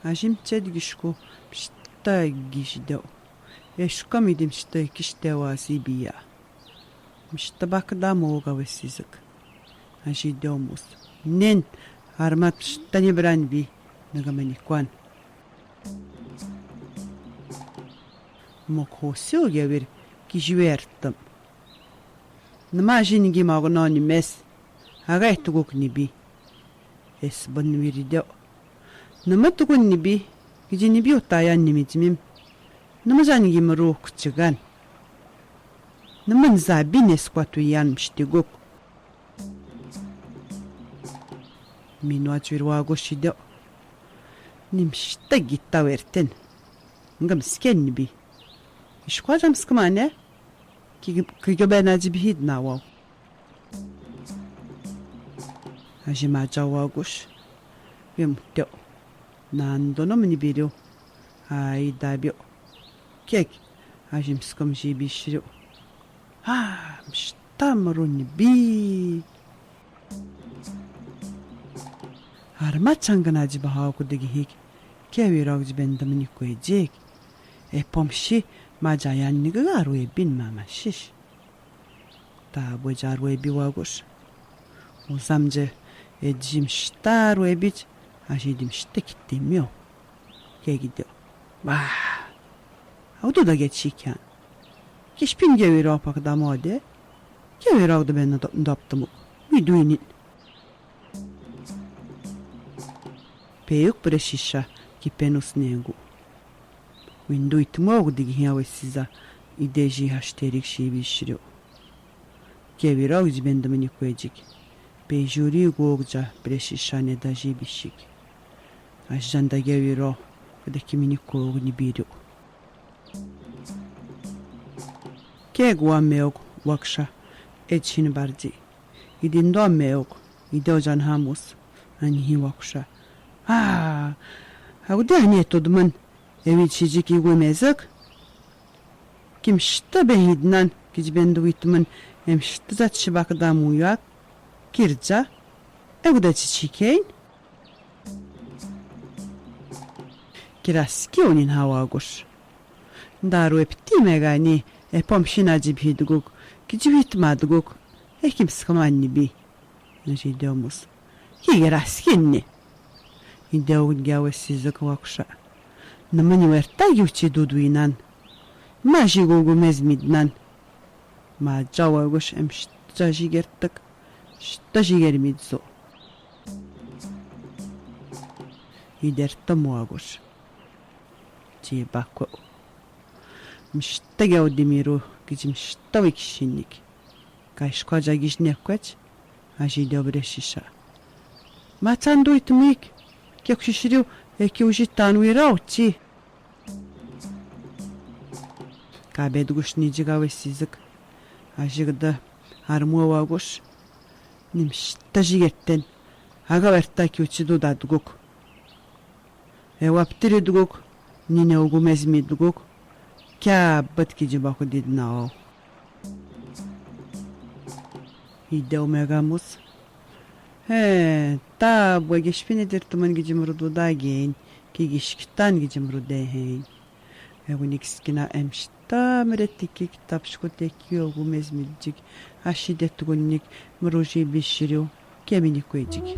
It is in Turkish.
Ажим цедгишку пшта гишдеу. Эшкам идим шта киштева сибия. Мшта Пакатамowok awesisak. Ажидеумус. Нен армат шта не бранби нагаманикван. Мокхосио гевер кижвертам. Намажинги магнони мес. Агайтугук ниби. Эс банвиридеу. Наматугун ниби. Гижи ниби утаян нимитимим. Намазанги мрух кчиган. Наман забинес кватуян мштигук. Минуачвирваго шидеу. Нимшта гиттавертен. Ngam sken bi. Ishkwajam skmane ki gabana jibhid nawa. Ajima jawagush. Yemto. Nandono mni biru. Ay dabio. Kek. Ajim skam jibishiru. Ah, mshtamrun bi. Armachangana jibaha kudigi hik. Kevirog jibendamni koyjek. Pomshi majayan niga arwe bin mama shish. Ta bojarwe biwagush. Uzamje ejim shtarwe bich ajidim shtekittemyo. Kegidio. Vah. Audu da geçiken. Kişpin geviro Pakatamowok. Kevirog da ben doptumu. Viduinin. Peyuk preshisha ki penus nengu. Winduitmowok digi awesiza ideji hashterik shibishiru. Kevirog jibendamni koyjik. Pejuri gogja preshisha ne da jibishik. Ajanda geviro da kimini kogni biru. Kegwa meok waksha echin barji. Idindo meok idojan hamus anhi waksha. Ah, auda netodman evichijik igwemezak. Kimshta behidnan kijbenduitman emshta zatshibakdamuyak kirja auda chichikein. Kiraski onin hawagush. Daru eptimegani pomshina jibhidguk kijvitmadguk ekim skmanni bi. Najidomus. Kigiraskinni. Ideogun awesisak waksha. Namani werta yuchi duduinan. Ma jigogu mezmidnan. Ma jawagush emshta jigertak. Shta jigermidzo. Idertamowagush. Jibakwa. Mshta gaudimiru gijimshta wikishinik. Kaishkwaja gijnekwach. Ajidobreshisha. Ma tanduitmik. Kek shishiriu eki ujitan wirauchi. Kabedgush nijig awesisak. Ajigda armuwagush. Nimshta jigetten. Agaverta ki uchidu dadguk. Ewaptiridguk. Nine ugumezmidguk. Kyabat ki jibaku didnao. Ideu megamus. Ta bu geçpinidir tuman gicimrudu da gen ki gişkitan gicimrudu hein. Egunikskina emşta meretiki kitapşkoteki olgu mezmilcik aşidet gunnik mruji bişiriu kemini koycik.